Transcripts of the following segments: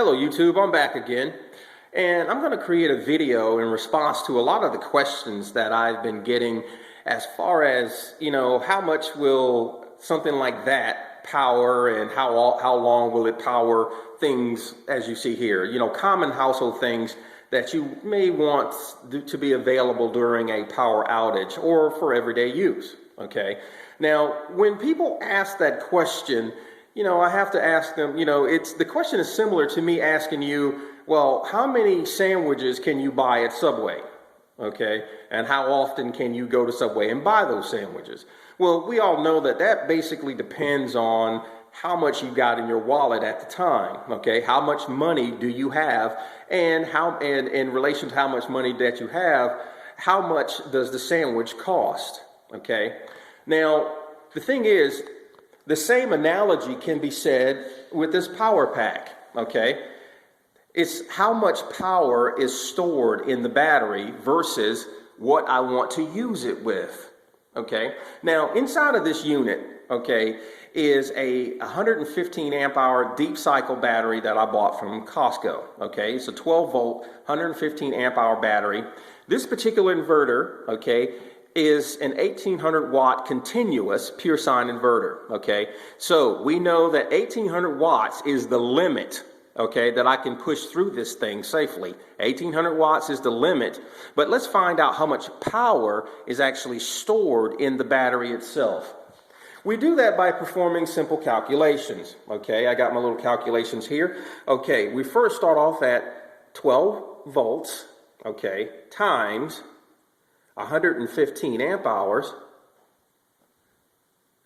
Hello YouTube, I'm back again, and I'm going to create a video in response to a lot of the questions that I've been getting as far as, how much will something like that power and how long will it power things as you see here, common household things that you may want to be available during a power outage or for everyday use, okay? Now, when people ask that question, I have to ask them, the question is similar to me asking you, well, how many sandwiches can you buy at Subway? Okay, and how often can you go to Subway and buy those sandwiches? Well, we all know that that basically depends on how much you got in your wallet at the time, okay? How much money do you have, and in relation to how much money that you have, how much does the sandwich cost, okay? Now, the thing is, the same analogy can be said with this power pack, okay? It's how much power is stored in the battery versus what I want to use it with, okay? Now, inside of this unit, okay, is a 115 amp hour deep cycle battery that I bought from Costco, okay? It's a 12 volt, 115 amp hour battery. This particular inverter, okay, is an 1800 watt continuous pure sine inverter, okay? So we know that 1800 watts is the limit, okay, that I can push through this thing safely. 1800 watts is the limit, but let's find out how much power is actually stored in the battery itself. We do that by performing simple calculations, okay? I got my little calculations here. Okay, we first start off at 12 volts, okay, times 115 amp hours,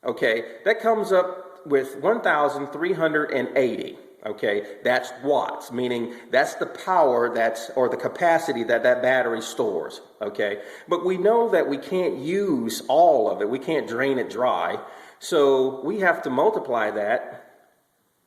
okay, that comes up with 1,380, okay, that's watts, meaning that's the power or the capacity that battery stores, okay, but we know that we can't use all of it, we can't drain it dry, so we have to multiply that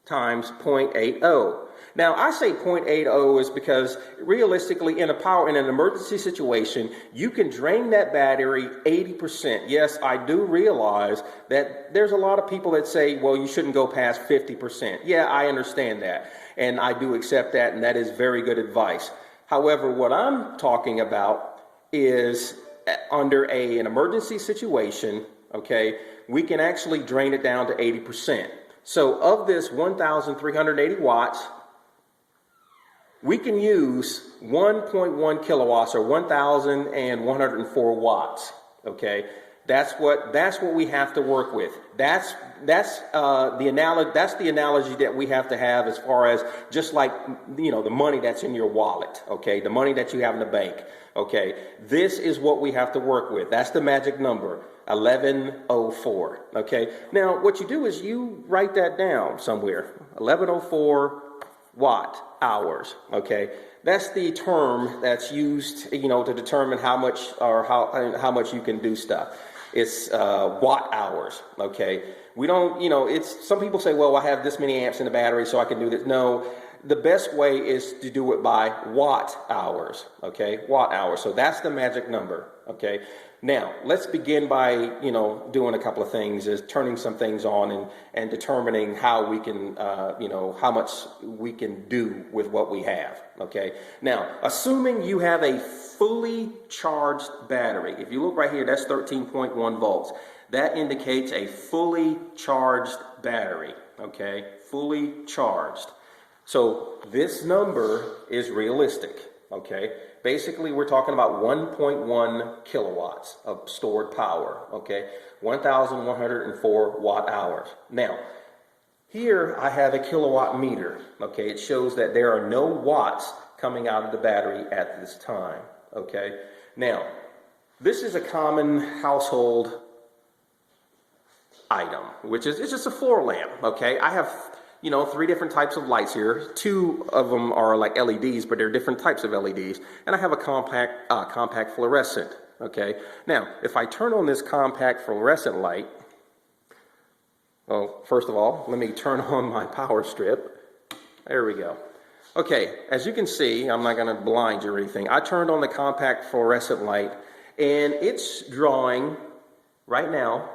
times 0.80. Now, I say 0.80 is because realistically in an emergency situation, you can drain that battery 80%. Yes, I do realize that there's a lot of people that say, well, you shouldn't go past 50%. Yeah, I understand that, and I do accept that, and that is very good advice. However, what I'm talking about is under an emergency situation, okay, we can actually drain it down to 80%. So of this 1,380 watts, we can use 1.1 kilowatts or 1,104 watts. Okay, that's what we have to work with. That's the analogy that we have to have as far as just like the money that's in your wallet. Okay, the money that you have in the bank. Okay, this is what we have to work with. That's the magic number. 1104. Okay, now what you do is you write that down somewhere. 1104 watt hours. Okay, that's the term that's used, to determine how much or how much you can do stuff. It's watt hours. Okay, we don't, it's some people say, well, I have this many amps in the battery, so I can do this. No. The best way is to do it by watt hours, okay? Watt hours. So that's the magic number, okay? Now, let's begin by, doing a couple of things, is turning some things on and determining how we can, how much we can do with what we have, okay? Now, assuming you have a fully charged battery, if you look right here, that's 13.1 volts. That indicates a fully charged battery, okay? Fully charged. So this number is realistic, okay? Basically, we're talking about 1.1 kilowatts of stored power, okay? 1,104 watt hours. Now, here I have a kilowatt meter, okay? It shows that there are no watts coming out of the battery at this time, okay? Now, this is a common household item, which is, it's just a floor lamp, okay? I have 3 different types of lights here. 2 of them are like LEDs, but they're different types of LEDs. And I have a compact fluorescent, okay? Now, if I turn on this compact fluorescent light, well, first of all, let me turn on my power strip. There we go. Okay, as you can see, I'm not going to blind you or anything. I turned on the compact fluorescent light, and it's drawing, right now,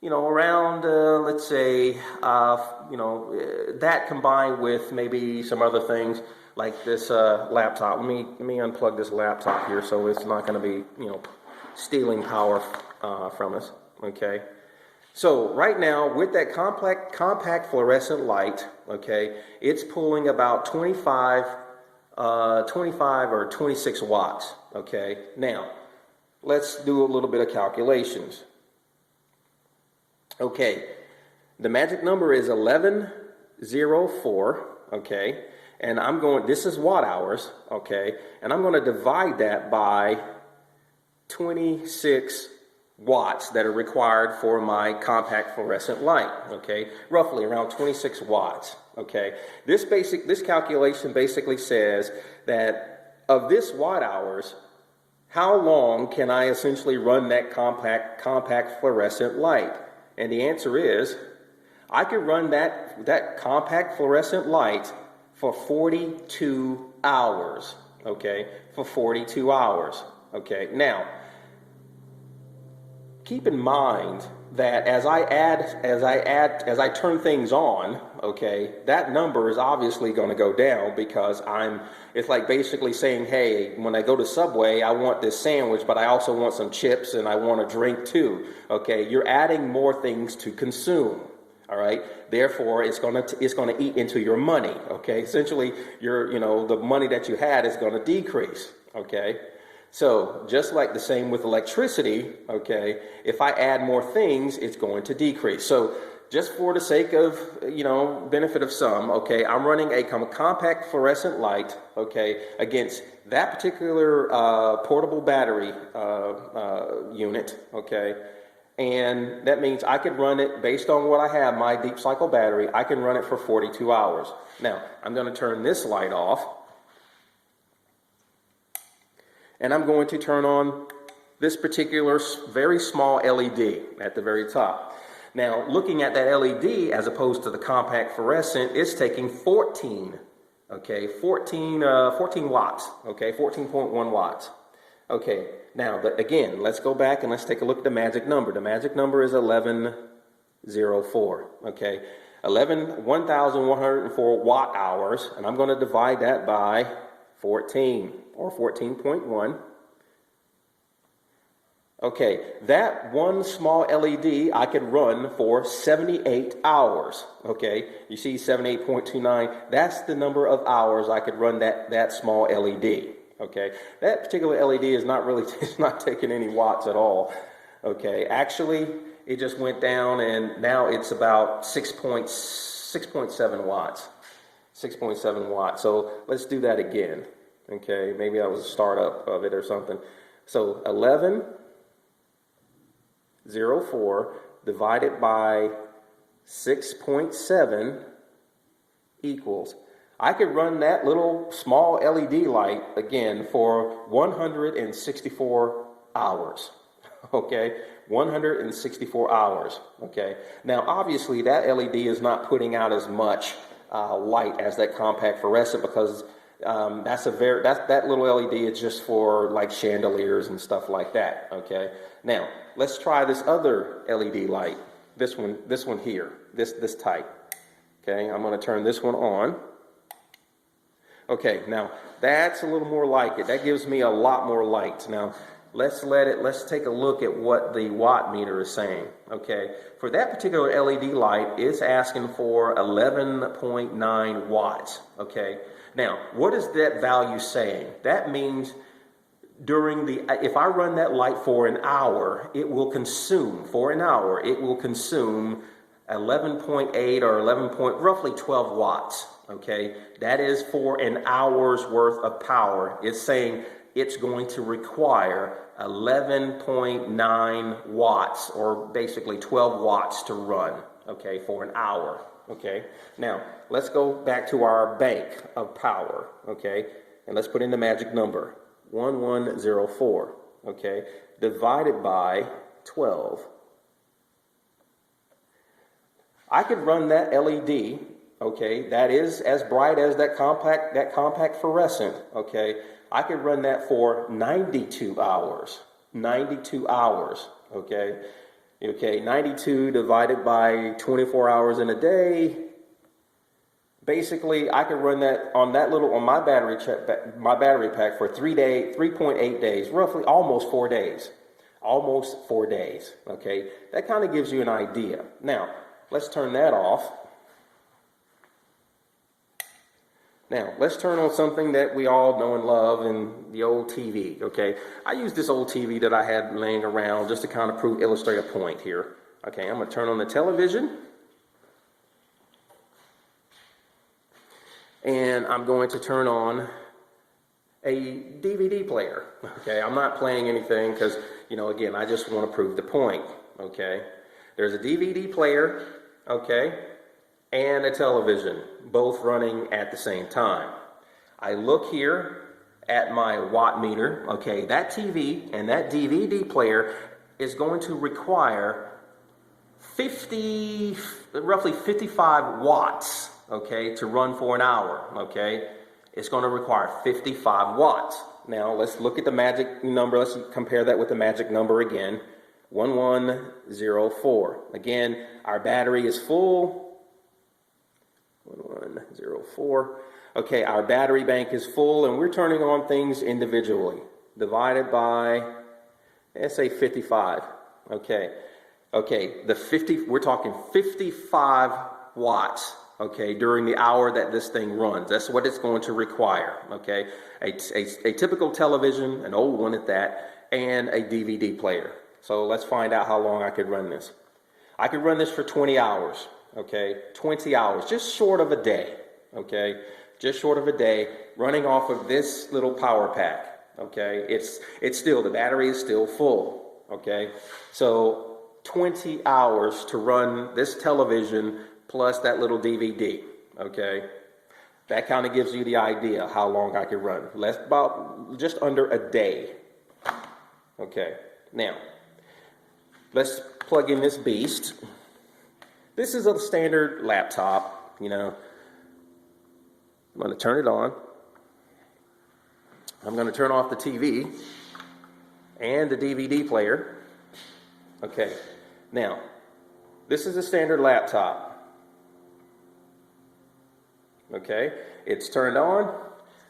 around, let's say, that combined with maybe some other things like this laptop. Let me unplug this laptop here so it's not going to be, stealing power from us. Okay. So right now with that compact fluorescent light, okay, it's pulling about 25 or 26 watts. Okay. Now let's do a little bit of calculations. Okay, the magic number is 1104, okay, and this is watt hours, okay, and I'm going to divide that by 26 watts that are required for my compact fluorescent light, okay, roughly around 26 watts, okay. This calculation basically says that of this watt hours, how long can I essentially run that compact fluorescent light? And the answer is, I could run that compact fluorescent light for 42 hours, okay, for 42 hours, okay. Now, keep in mind that as I turn things on, okay, that number is obviously going to go down because it's like basically saying, hey, when I go to Subway, I want this sandwich, but I also want some chips and I want a drink too, okay. You're adding more things to consume, all right. Therefore, it's going to eat into your money, okay. Essentially, the money that you had is going to decrease, okay. So just like the same with electricity, okay, if I add more things, it's going to decrease. So just for the sake of, benefit of some, okay, I'm running a compact fluorescent light, okay, against that particular portable battery unit, okay, and that means I could run it based on what I have, my deep cycle battery, I can run it for 42 hours. Now, I'm going to turn this light off. And I'm going to turn on this particular very small LED at the very top. Now, looking at that LED as opposed to the compact fluorescent, it's taking 14 watts, okay, 14.1 watts. Okay, now, again, let's go back and let's take a look at the magic number. The magic number is 1104, okay, 1,104 watt hours, and I'm going to divide that by 14 or 14.1. Okay, that one small LED I could run for 78 hours. Okay, you see 78.29, that's the number of hours I could run that small LED. Okay, that particular LED is it's not taking any watts at all. Okay, actually, it just went down and now it's about 6.7 watts. 6.7 watts. So let's do that again. Okay, maybe that was a startup of it or something. So 1104 divided by 6.7 equals, I could run that little small LED light again for 164 hours. Okay, 164 hours. Okay, now obviously that LED is not putting out as much light as that compact fluorescent because that little LED is just for like chandeliers and stuff like that. Okay. Now let's try this other LED light. This one here. This type. Okay. I'm going to turn this one on. Okay. Now that's a little more like it. That gives me a lot more light. Now let's take a look at what the watt meter is saying. Okay. For that particular LED light, it's asking for 11.9 watts. Okay. Now, what is that value saying? That means if I run that light for an hour, it will consume 11.8 or roughly 12 watts. Okay, that is for an hour's worth of power. It's saying it's going to require 11.9 watts, or basically 12 watts to run, okay, for an hour. Okay, now let's go back to our bank of power, okay, and let's put in the magic number, 1104, okay, divided by 12. I could run that LED, okay, that is as bright as that compact fluorescent, okay, I could run that for 92 hours, okay. Okay, 92 divided by 24 hours in a day. Basically, I could run that on my battery pack for 3.8 days, roughly almost 4 days. Almost 4 days. Okay, that kind of gives you an idea. Now, let's turn that off. Now, let's turn on something that we all know and love, and the old TV, okay? I use this old TV that I had laying around just to kind of illustrate a point here. Okay, I'm going to turn on the television. And I'm going to turn on a DVD player, okay? I'm not playing anything because, again, I just want to prove the point, okay? There's a DVD player, okay, and a television, both running at the same time. I look here at my watt meter, okay, that TV and that DVD player is going to require roughly 55 watts, okay, to run for an hour, okay? It's going to require 55 watts. Now, let's look at the magic number. Let's compare that with the magic number again, 1104. Again, our battery is full. 1104. Okay, our battery bank is full, and we're turning on things individually. Divided by, let's say 55. Okay, we're talking 55 watts. Okay, during the hour that this thing runs. That's what it's going to require, okay? A typical television, an old one at that, and a DVD player. So let's find out how long I could run this. I could run this for 20 hours, okay? 20 hours, just short of a day, okay? Just short of a day, running off of this little power pack, okay? It's still, the battery is still full, okay? So 20 hours to run this television plus that little DVD, okay? That kind of gives you the idea how long I could run. About just under a day. Okay, now, let's plug in this beast. This is a standard laptop, I'm going to turn it on. I'm going to turn off the TV and the DVD player. Okay, now, this is a standard laptop. Okay, it's turned on.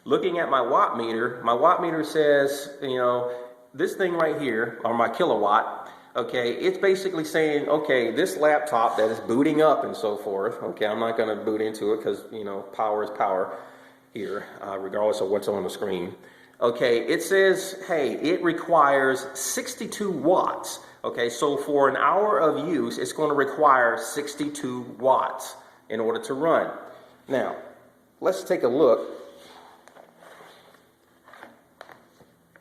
Looking at my watt meter says, this thing right here, or my kilowatt, okay, it's basically saying, okay, this laptop that is booting up and so forth, okay, I'm not going to boot into it because, power is power here, regardless of what's on the screen. Okay, it says, hey, it requires 62 watts. Okay, so for an hour of use, it's going to require 62 watts in order to run. Now, let's take a look.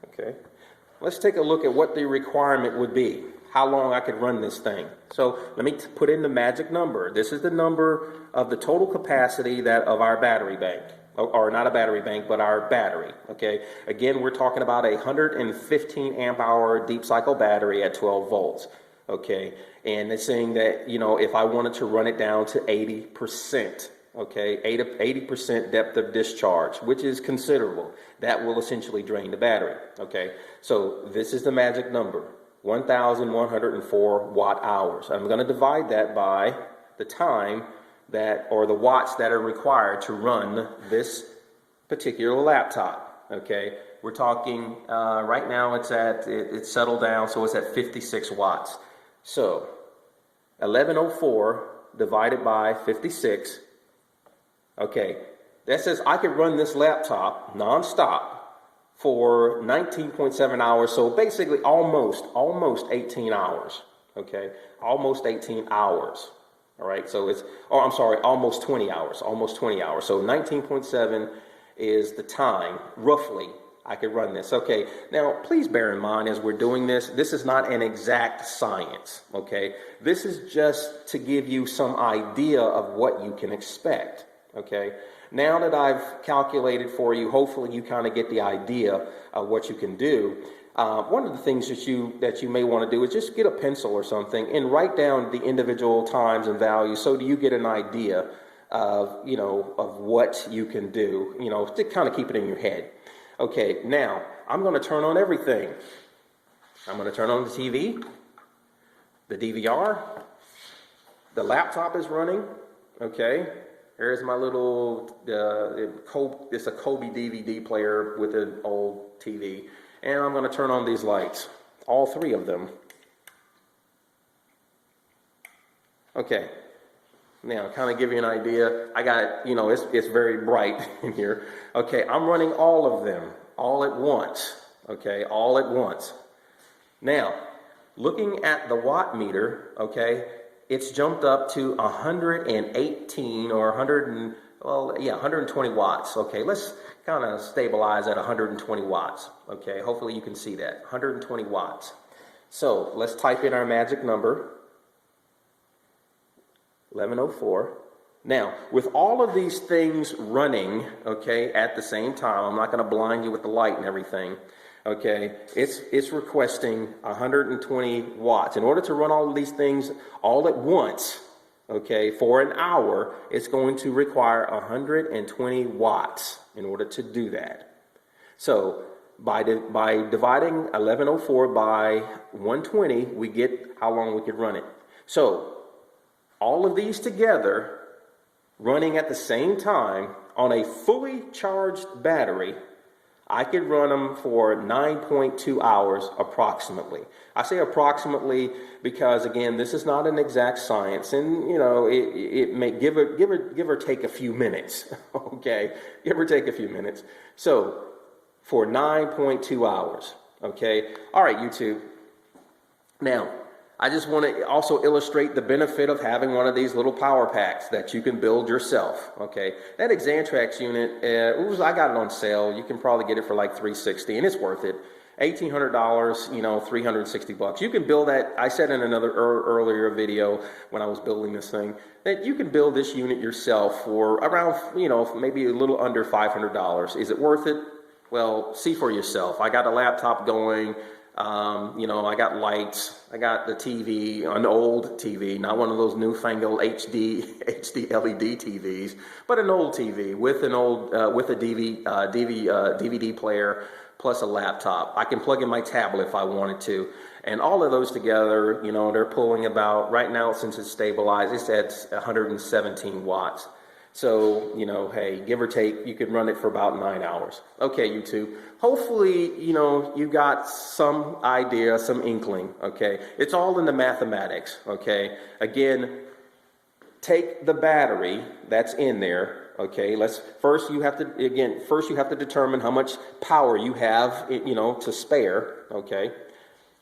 Okay, let's take a look at what the requirement would be, how long I could run this thing. So let me put in the magic number. This is the number of the total capacity of our battery bank, or not a battery bank, but our battery. Okay, again, we're talking about a 115 amp hour deep cycle battery at 12 volts. Okay, and it's saying that, if I wanted to run it down to 80%. Okay, 80% depth of discharge, which is considerable. That will essentially drain the battery. Okay, so this is the magic number, 1,104 watt hours. I'm going to divide that by the time or the watts that are required to run this particular laptop. Okay, we're talking, right now it's settled down, so it's at 56 watts. So 1104 divided by 56. Okay, that says I could run this laptop nonstop for 19.7 hours, so basically almost 18 hours, okay? Almost 18 hours, all right? So almost 20 hours, So 19.7 is the time, roughly, I could run this. Okay, now please bear in mind as we're doing this, this is not an exact science, okay? This is just to give you some idea of what you can expect. Okay, now that I've calculated for you, hopefully you kind of get the idea of what you can do. One of the things that you may want to do is just get a pencil or something and write down the individual times and values, so you get an idea of what you can do, to kind of keep it in your head. Okay, now I'm going to turn on everything. I'm going to turn on the TV. the DVR, the laptop is running, okay? Here's my little, it's a Kobe DVD player with an old TV. And I'm gonna turn on these lights, all three of them. Okay, now kind of give you an idea. I got, it's very bright in here. Okay, I'm running all of them, all at once, okay, all at once. Now, looking at the watt meter, okay, it's jumped up to 118 or 120 watts. Okay, let's kind of stabilize at 120 watts. Okay, hopefully you can see that, 120 watts. So let's type in our magic number, 1104. Now, with all of these things running, okay, at the same time, I'm not going to blind you with the light and everything. Okay, it's requesting 120 watts. In order to run all of these things all at once, okay, for an hour, it's going to require 120 watts in order to do that. So by dividing 1104 by 120, we get how long we could run it. So all of these together, running at the same time on a fully charged battery, I could run them for 9.2 hours approximately. I say approximately because, again, this is not an exact science, and it may give or take a few minutes. Okay, give or take a few minutes. So for 9.2 hours. Okay, all right, YouTube. Now, I just want to also illustrate the benefit of having one of these little power packs that you can build yourself, okay? That Xantrax unit, I got it on sale. You can probably get it for like $360, and it's worth it. $1,800, $360. You can build that. I said in another earlier video when I was building this thing that you can build this unit yourself for around, maybe a little under $500. Is it worth it? Well, see for yourself. I got a laptop going. I got lights, I got the TV, an old TV, not one of those newfangled HD LED TVs, but an old TV with a DVD player plus a laptop. I can plug in my tablet if I wanted to. And all of those together, they're pulling about, right now since it's stabilized, it's at 117 watts. So, hey, give or take, you could run it for about 9 hours. Okay, YouTube. Hopefully, you got some idea, some inkling, okay? It's all in the mathematics, okay? Again, take the battery that's in there, okay? First you have to determine how much power you have, to spare, okay?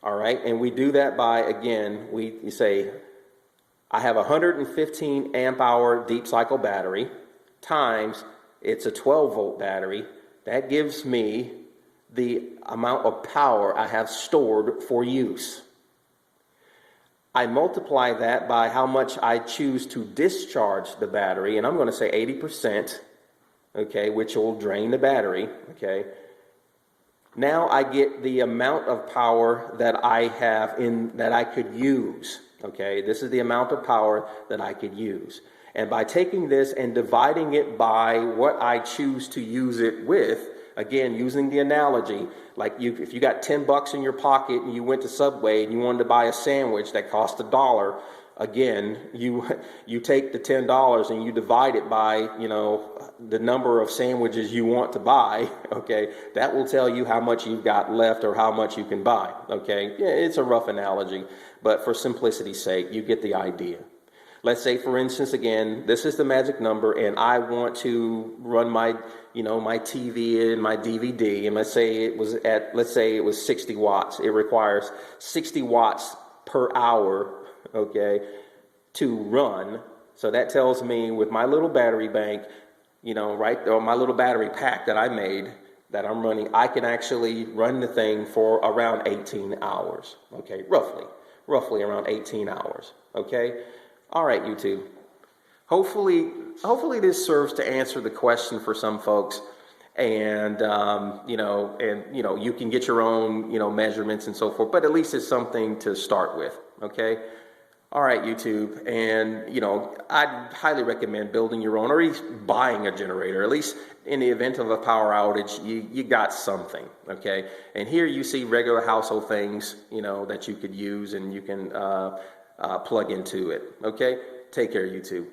All right, and we do that by, again, you say, I have a 115 amp hour deep cycle battery times it's a 12 volt battery. That gives me the amount of power I have stored for use. I multiply that by how much I choose to discharge the battery, and I'm going to say 80%, okay, which will drain the battery, okay. Now I get the amount of power that I have that I could use. Okay, this is the amount of power that I could use. And by taking this and dividing it by what I choose to use it with, again, using the analogy, like if you got $10 in your pocket and you went to Subway and you wanted to buy a sandwich that cost $1, again, you take the $10 and you divide it by, the number of sandwiches you want to buy, okay? That will tell you how much you've got left or how much you can buy, okay? Yeah, it's a rough analogy, but for simplicity's sake, you get the idea. Let's say, for instance, again, this is the magic number, and I want to run my TV and my DVD, and let's say it was 60 watts. It requires 60 watts per hour, okay, to run. So that tells me with my little battery bank, or my little battery pack that I made that I'm running, I can actually run the thing for around 18 hours, okay, roughly around 18 hours, okay. All right, YouTube. Hopefully this serves to answer the question for some folks, and you can get your own measurements and so forth. But at least it's something to start with. Okay. All right, YouTube, and I'd highly recommend building your own, or at least buying a generator. At least in the event of a power outage, you got something, okay? And here you see regular household things, that you could use and you can plug into it, okay? Take care, YouTube.